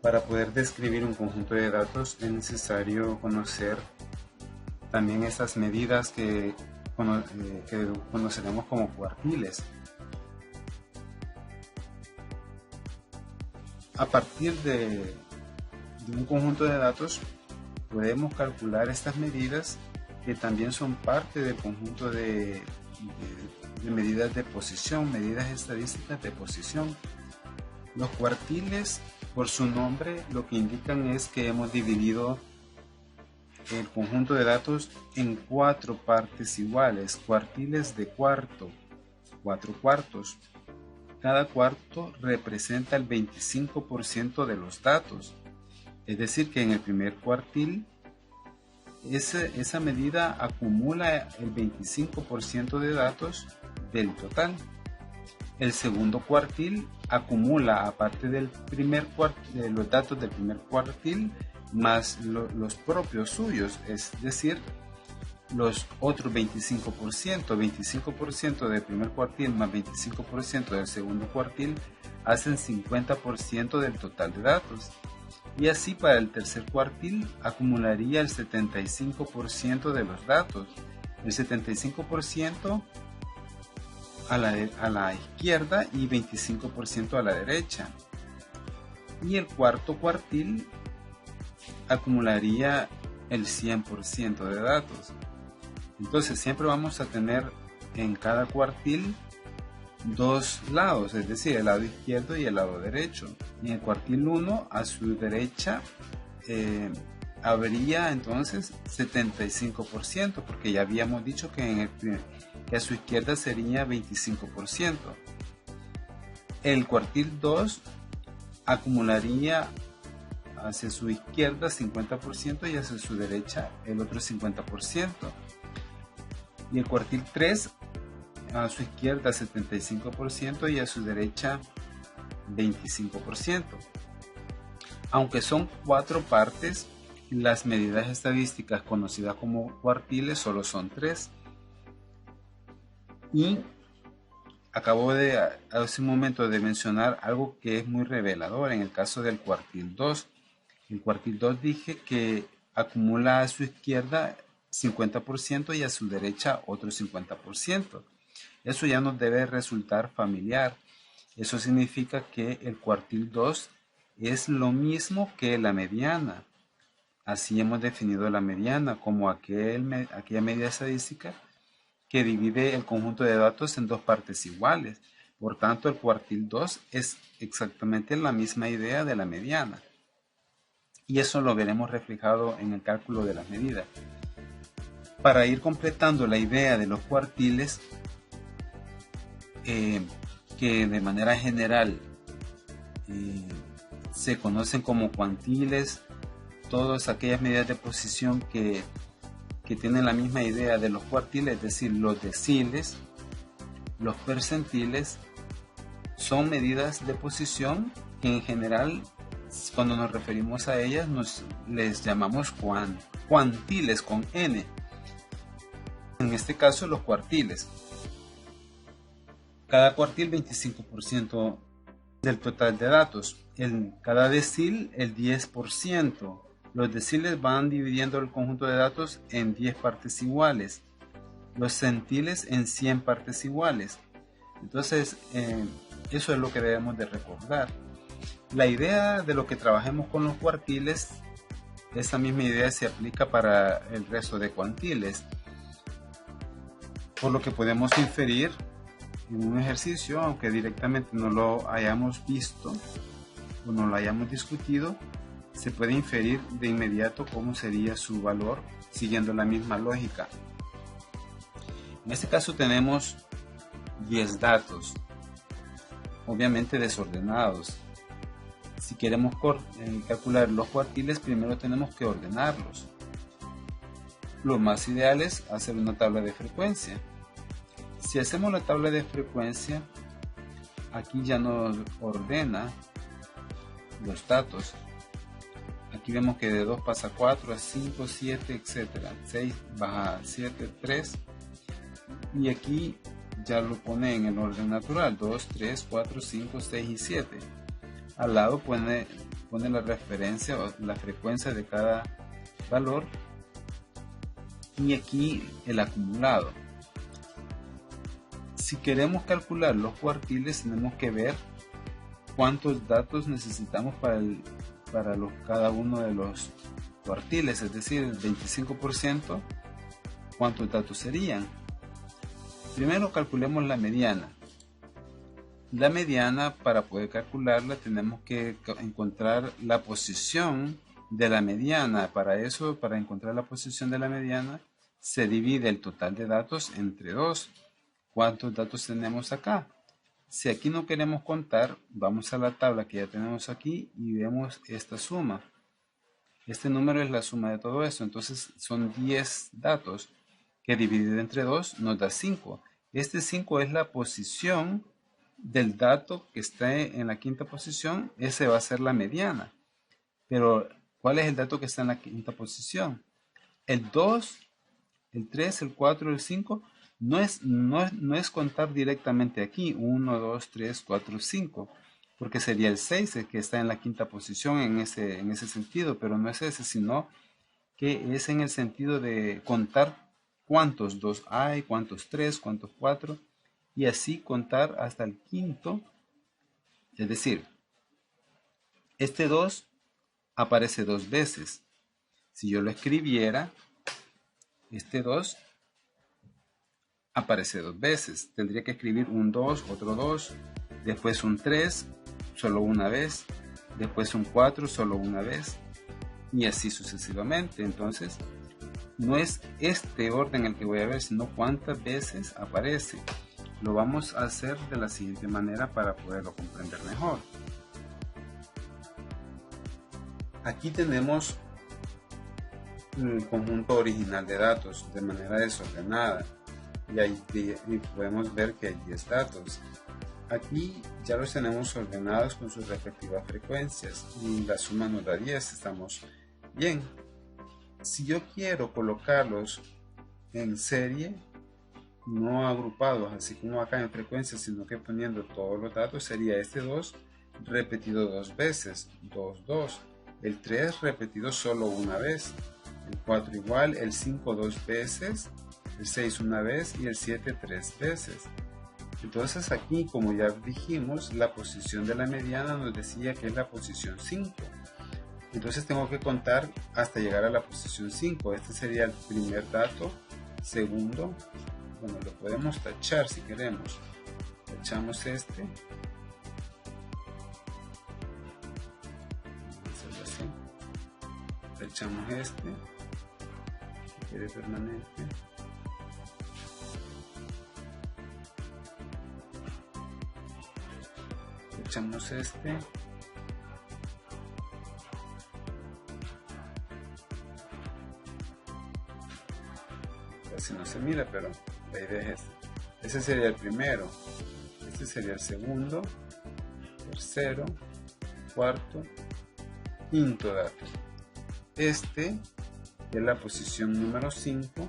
Para poder describir un conjunto de datos es necesario conocer también esas medidas que conoceremos como cuartiles. A partir de un conjunto de datos podemos calcular estas medidas que también son parte del conjunto de medidas de posición, medidas estadísticas de posición. Los cuartiles, por su nombre, lo que indican es que hemos dividido el conjunto de datos en 4 partes iguales, cuartiles de cuarto, 4 cuartos. Cada cuarto representa el 25% de los datos. Es decir, que en el primer cuartil esa medida acumula el 25% de datos del total. El segundo cuartil acumula, aparte del de los datos del primer cuartil, más los propios suyos, es decir, los otros 25% del primer cuartil más 25% del segundo cuartil hacen 50% del total de datos. Y así para el tercer cuartil acumularía el 75% de los datos. El 75% a la izquierda y 25% a la derecha. Y el cuarto cuartil acumularía el 100% de datos. Entonces siempre vamos a tener en cada cuartil dos lados, es decir, el lado izquierdo y el lado derecho. En el cuartil 1 a su derecha habría entonces 75%, porque ya habíamos dicho que a su izquierda sería 25%. El cuartil 2 acumularía hacia su izquierda 50% y hacia su derecha el otro 50%. Y el cuartil 3 a su izquierda 75% y a su derecha 25%. Aunque son 4 partes, las medidas estadísticas conocidas como cuartiles solo son 3. Y acabo hace un momento de mencionar algo que es muy revelador en el caso del cuartil 2. El cuartil 2 dije que acumula a su izquierda 50% y a su derecha otro 50%. Eso ya nos debe resultar familiar. Eso significa que el cuartil 2 es lo mismo que la mediana. Así hemos definido la mediana como aquella medida estadística que divide el conjunto de datos en dos partes iguales. Por tanto, el cuartil 2 es exactamente la misma idea de la mediana. Y eso lo veremos reflejado en el cálculo de las medidas. Para ir completando la idea de los cuartiles, que de manera general se conocen como cuantiles, todas aquellas medidas de posición que tienen la misma idea de los cuartiles, es decir, los deciles, los percentiles, son medidas de posición que en general, cuando nos referimos a ellas, les llamamos cuantiles con N. En este caso, los cuartiles. Cada cuartil 25% del total de datos. En cada decil el 10%. Los deciles van dividiendo el conjunto de datos en 10 partes iguales. Los centiles en 100 partes iguales. Entonces, eso es lo que debemos de recordar. La idea de lo que trabajemos con los cuartiles, esa misma idea se aplica para el resto de cuantiles. Por lo que podemos inferir en un ejercicio, aunque directamente no lo hayamos visto o no lo hayamos discutido, se puede inferir de inmediato cómo sería su valor siguiendo la misma lógica. En este caso tenemos 10 datos, obviamente desordenados. Si queremos calcular los cuartiles, primero tenemos que ordenarlos. Lo más ideal es hacer una tabla de frecuencia. Si hacemos la tabla de frecuencia, aquí ya nos ordena los datos. Aquí vemos que de 2 pasa a 4, a 5, 7, etc. 6 baja a 7, 3. Y aquí ya lo pone en el orden natural. 2, 3, 4, 5, 6 y 7. Al lado pone pone la referencia o la frecuencia de cada valor, y aquí el acumulado. Si queremos calcular los cuartiles, tenemos que ver cuántos datos necesitamos para cada uno de los cuartiles, es decir, el 25%, ¿cuántos datos serían? Primero calculemos la mediana. La mediana, para poder calcularla, tenemos que encontrar la posición de la mediana. Para eso, para encontrar la posición de la mediana, se divide el total de datos entre 2. ¿Cuántos datos tenemos acá? Si aquí no queremos contar, vamos a la tabla que ya tenemos aquí y vemos esta suma. Este número es la suma de todo esto, entonces son 10 datos que dividido entre 2 nos da 5. Este 5 es la posición del dato que está en la quinta posición, ese va a ser la mediana. Pero, ¿cuál es el dato que está en la quinta posición? El 2, el 3, el 4, el 5, no es contar directamente aquí, 1, 2, 3, 4, 5, porque sería el 6 el que está en la quinta posición en ese sentido, pero no es ese, sino que es en el sentido de contar cuántos 2 hay, cuántos 3, cuántos 4, y así contar hasta el quinto. Es decir, este 2 aparece 2 veces. Si yo lo escribiera, este 2 aparece 2 veces. Tendría que escribir un 2, otro 2, después un 3, solo una vez, después un 4, solo una vez, y así sucesivamente. Entonces, no es este orden el que voy a ver, sino cuántas veces aparece. Lo vamos a hacer de la siguiente manera para poderlo comprender mejor. Aquí tenemos el conjunto original de datos de manera desordenada, y ahí podemos ver que hay 10 datos. Aquí ya los tenemos ordenados con sus respectivas frecuencias y la suma nos da 10, estamos bien. Si yo quiero colocarlos en serie, no agrupados así como acá en frecuencia, sino que poniendo todos los datos, sería este 2 repetido 2 veces, 2, 2, el 3 repetido solo una vez, el 4 igual, el 5 2 veces, el 6 una vez y el 7 3 veces. Entonces aquí, como ya dijimos, la posición de la mediana nos decía que es la posición 5. Entonces tengo que contar hasta llegar a la posición 5. Este sería el primer dato, segundo, bueno, lo podemos tachar si queremos. Tachamos este. Así. Tachamos este. Que quede permanente. Tachamos este. Casi no se mira, pero la idea es esta. Ese sería el primero, este sería el segundo, tercero, cuarto, quinto dato. Este es la posición número 5,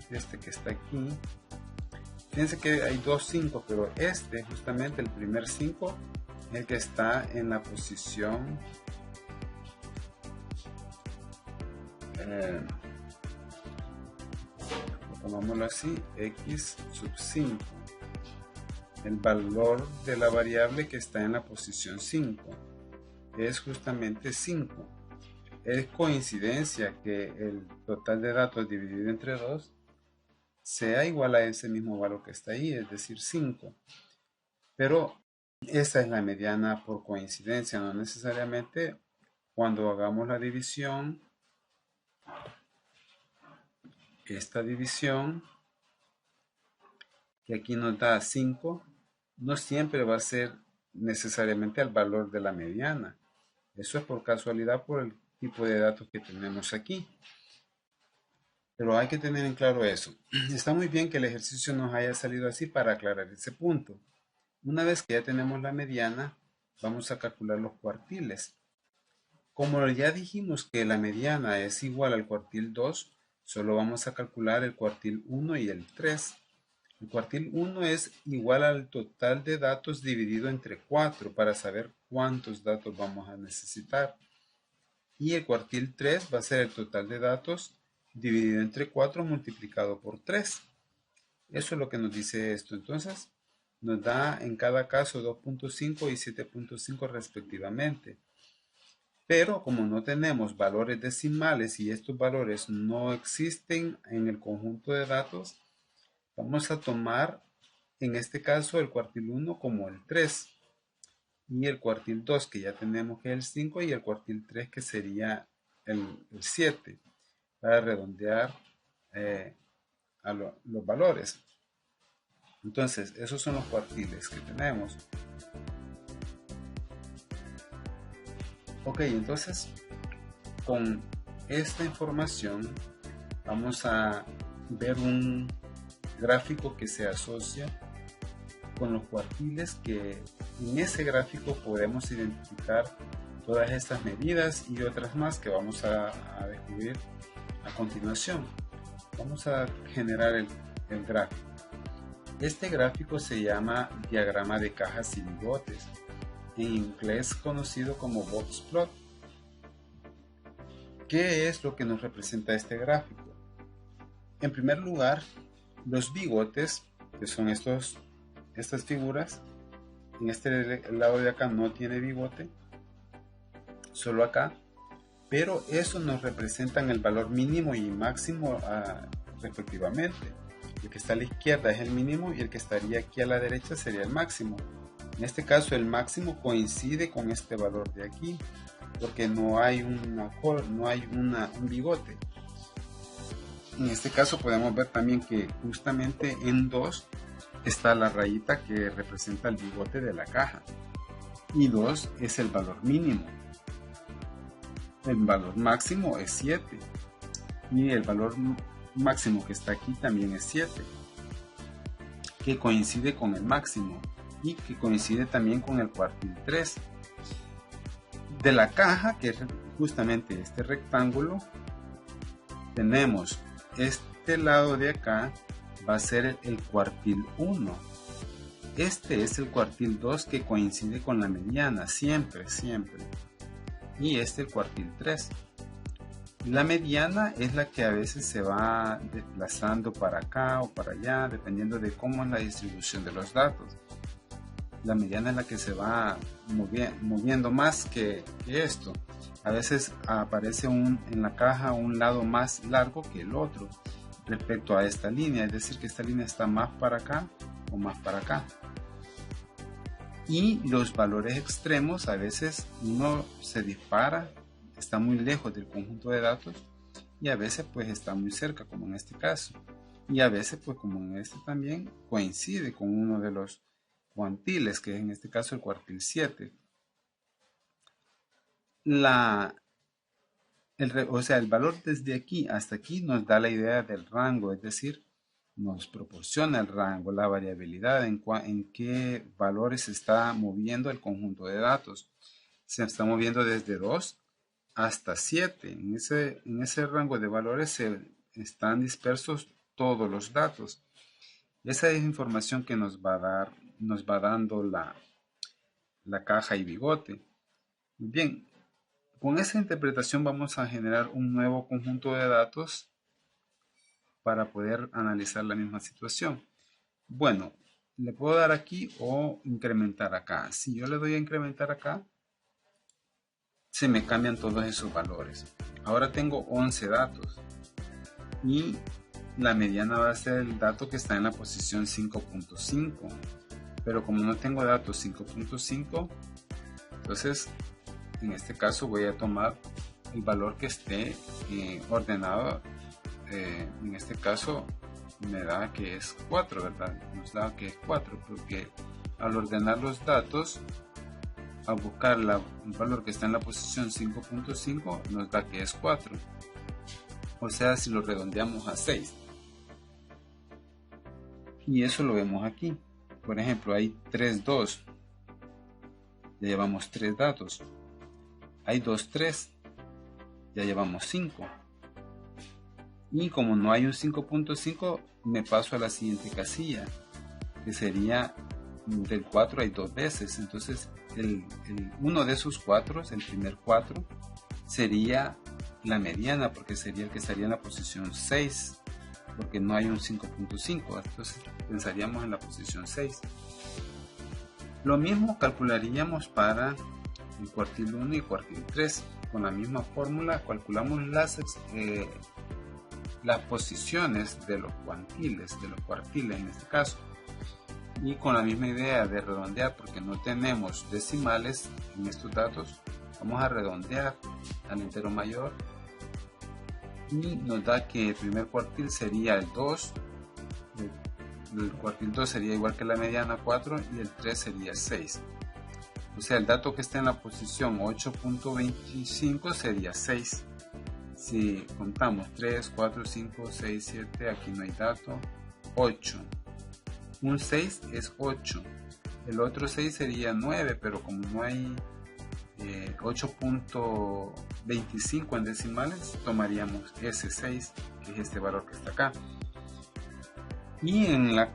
este que está aquí. Fíjense que hay dos 5, pero este, justamente el primer 5, es el que está en la posición tomámoslo así, x sub 5, el valor de la variable que está en la posición 5 es justamente 5. Es coincidencia que el total de datos dividido entre 2 sea igual a ese mismo valor que está ahí, es decir 5, pero esta es la mediana por coincidencia, no necesariamente. Cuando hagamos la división, esta división que aquí nos da 5, no siempre va a ser necesariamente el valor de la mediana. Eso es por casualidad, por el tipo de datos que tenemos aquí. Pero hay que tener en claro eso. Está muy bien que el ejercicio nos haya salido así para aclarar ese punto. Una vez que ya tenemos la mediana, vamos a calcular los cuartiles. Como ya dijimos que la mediana es igual al cuartil 2, solo vamos a calcular el cuartil 1 y el 3. El cuartil 1 es igual al total de datos dividido entre 4 para saber cuántos datos vamos a necesitar. Y el cuartil 3 va a ser el total de datos dividido entre 4 multiplicado por 3. Eso es lo que nos dice esto. Entonces, nos da en cada caso 2.5 y 7.5 respectivamente. Pero como no tenemos valores decimales y estos valores no existen en el conjunto de datos, vamos a tomar en este caso el cuartil 1 como el 3 y el cuartil 2 que ya tenemos que es el 5 y el cuartil 3 que sería el 7 para redondear a los valores. Entonces, esos son los cuartiles que tenemos. Ok, entonces con esta información vamos a ver un gráfico que se asocia con los cuartiles, que en ese gráfico podemos identificar todas estas medidas y otras más que vamos a descubrir a continuación. Vamos a generar el gráfico. Este gráfico se llama diagrama de cajas y bigotes, en inglés conocido como box plot. ¿Qué es lo que nos representa este gráfico? En primer lugar, los bigotes, que son estas figuras. En este lado de acá no tiene bigote, solo acá, pero eso nos representan el valor mínimo y máximo respectivamente. El que está a la izquierda es el mínimo y el que estaría aquí a la derecha sería el máximo. En este caso el máximo coincide con este valor de aquí, porque no hay un bigote. En este caso podemos ver también que justamente en 2 está la rayita que representa el bigote de la caja. Y 2 es el valor mínimo. El valor máximo es 7. Y el valor máximo que está aquí también es 7. Que coincide con el máximo. Y que coincide también con el cuartil 3. De la caja, que es justamente este rectángulo, tenemos este lado de acá va a ser el cuartil 1. Este es el cuartil 2 que coincide con la mediana, siempre. Y este el cuartil 3. La mediana es la que a veces se va desplazando para acá o para allá, dependiendo de cómo es la distribución de los datos. La mediana es la que se va moviendo más que esto. A veces aparece en la caja un lado más largo que el otro respecto a esta línea, es decir que esta línea está más para acá o más para acá. Y los valores extremos, a veces uno se dispara, está muy lejos del conjunto de datos y a veces pues está muy cerca, como en este caso, y a veces pues como en este también coincide con uno de los cuantiles, que es en este caso el cuartil 7. El valor desde aquí hasta aquí nos da la idea del rango, es decir, nos proporciona el rango, la variabilidad en qué valores se está moviendo el conjunto de datos. Se está moviendo desde 2 hasta 7. En ese rango de valores están dispersos todos los datos. Esa es información que nos va dando la caja y bigote. Bien, con esa interpretación vamos a generar un nuevo conjunto de datos para poder analizar la misma situación. Bueno, le puedo dar aquí o incrementar acá. Si yo le doy a incrementar acá, se me cambian todos esos valores. Ahora tengo 11 datos y la mediana va a ser el dato que está en la posición 5.5. Pero como no tengo datos 5.5, entonces en este caso voy a tomar el valor que esté ordenado. En este caso me da que es 4, ¿verdad? Nos da que es 4 porque al ordenar los datos, al buscar el valor que está en la posición 5.5, nos da que es 4. O sea, si lo redondeamos a 6. Y eso lo vemos aquí. Por ejemplo, hay 3, 2. Ya llevamos 3 datos. Hay 2, 3. Ya llevamos 5. Y como no hay un 5.5, me paso a la siguiente casilla, que sería del 4 hay 2 veces. Entonces uno de esos 4, el primer 4, sería la mediana, porque sería el que estaría en la posición 6, porque no hay un 5.5, entonces pensaríamos en la posición 6. Lo mismo calcularíamos para el cuartil 1 y cuartil 3. Con la misma fórmula calculamos las posiciones de los cuartiles en este caso. Y con la misma idea de redondear, porque no tenemos decimales en estos datos, vamos a redondear al entero mayor y nos da que el primer cuartil sería el 2, el cuartil 2 sería igual que la mediana 4 y el 3 sería 6. O sea, el dato que está en la posición 8.25 sería 6. Si contamos 3, 4, 5, 6, 7, aquí no hay dato, 8. Un 6 es 8. El otro 6 sería 9, pero como no hay 8.25 en decimales, tomaríamos ese 6, que es este valor que está acá. Y en la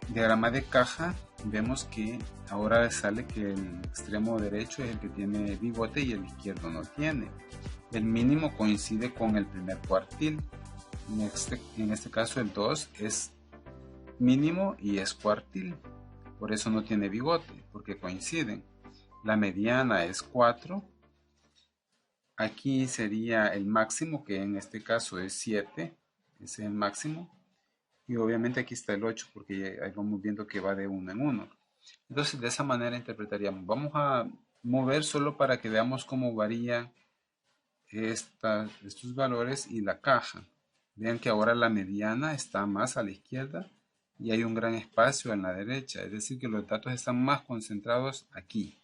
diagrama de caja vemos que ahora sale que el extremo derecho es el que tiene bigote y el izquierdo no tiene. El mínimo coincide con el primer cuartil. En este caso el 2 es mínimo y es cuartil. Por eso no tiene bigote, porque coinciden. La mediana es 4. Aquí sería el máximo, que en este caso es 7. Ese es el máximo. Y obviamente aquí está el 8, porque ahí vamos viendo que va de 1 en 1. Entonces de esa manera interpretaríamos. Vamos a mover solo para que veamos cómo varían estos valores y la caja. Vean que ahora la mediana está más a la izquierda y hay un gran espacio en la derecha. Es decir, que los datos están más concentrados aquí.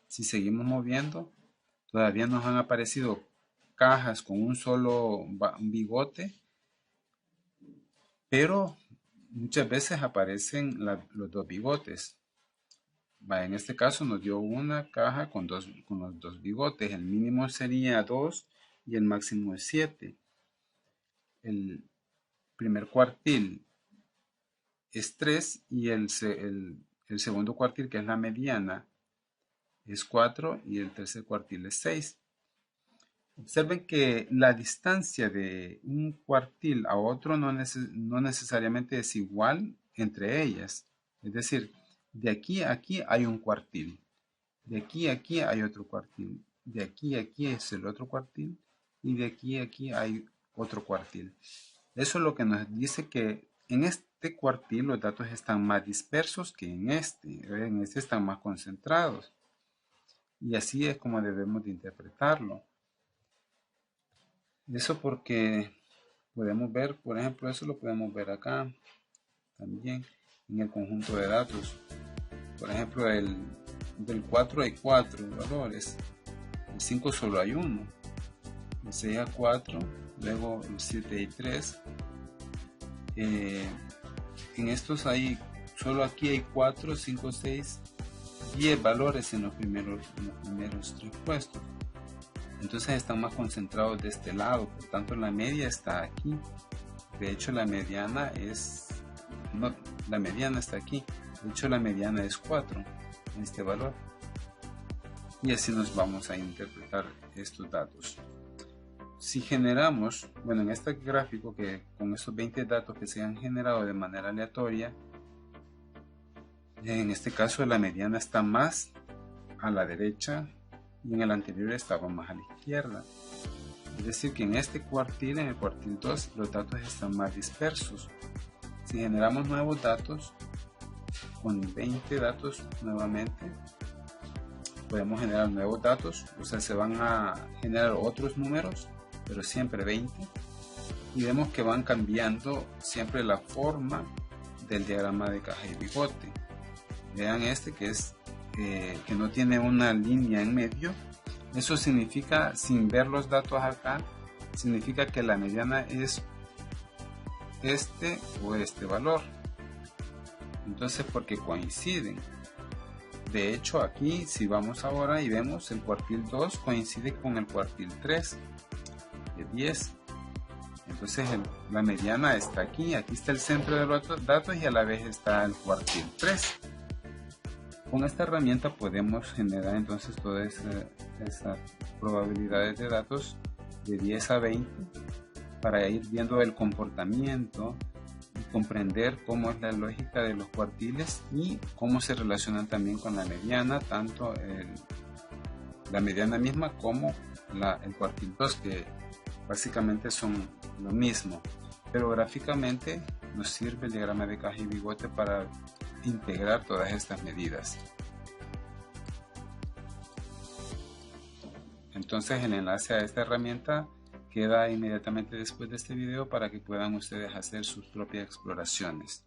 Si seguimos moviendo, todavía nos han aparecido cajas con un solo bigote, pero muchas veces aparecen los dos bigotes. En este caso nos dio una caja con los dos bigotes. El mínimo sería 2 y el máximo es 7. El primer cuartil es 3 y el segundo cuartil, que es la mediana, es 4 y el tercer cuartil es 6. Observen que la distancia de un cuartil a otro no necesariamente es igual entre ellas. Es decir, de aquí a aquí hay un cuartil, de aquí a aquí hay otro cuartil, de aquí a aquí es el otro cuartil y de aquí a aquí hay otro cuartil. Eso es lo que nos dice que en este cuartil los datos están más dispersos que en este están más concentrados. Y así es como debemos de interpretarlo. Eso porque podemos ver, por ejemplo, eso lo podemos ver acá también en el conjunto de datos. Por ejemplo, del 4 hay 4 valores, el 5 solo hay 1, el 6 hay 4, luego el 7 hay 3. En estos solo aquí hay 4, 5, 6, 10 valores en los primeros 3 puestos. Entonces están más concentrados de este lado, por tanto la media está aquí. De hecho la mediana está aquí. De hecho la mediana es 4 en este valor. Y así nos vamos a interpretar estos datos. Si generamos, bueno, en este gráfico, que con estos 20 datos que se han generado de manera aleatoria, en este caso la mediana está más a la derecha y en el anterior estaba más a la izquierda. Es decir, que en este cuartil, en el cuartil 2, los datos están más dispersos. Si generamos nuevos datos, con 20 datos nuevamente, podemos generar nuevos datos, o sea, se van a generar otros números, pero siempre 20. Y vemos que van cambiando siempre la forma del diagrama de caja y bigote. Vean este que no tiene una línea en medio. Eso significa, sin ver los datos acá, significa que la mediana es este o este valor. Entonces, porque coinciden. De hecho, aquí si vamos ahora y vemos, el cuartil 2 coincide con el cuartil 3 de 10. Entonces la mediana está aquí está el centro de los datos y a la vez está el cuartil 3. Con esta herramienta podemos generar entonces todas esas probabilidades de datos de 10 a 20 para ir viendo el comportamiento y comprender cómo es la lógica de los cuartiles y cómo se relacionan también con la mediana, tanto la mediana misma como el cuartil 2, que básicamente son lo mismo, pero gráficamente nos sirve el diagrama de caja y bigote para integrar todas estas medidas. Entonces el enlace a esta herramienta queda inmediatamente después de este video para que puedan ustedes hacer sus propias exploraciones.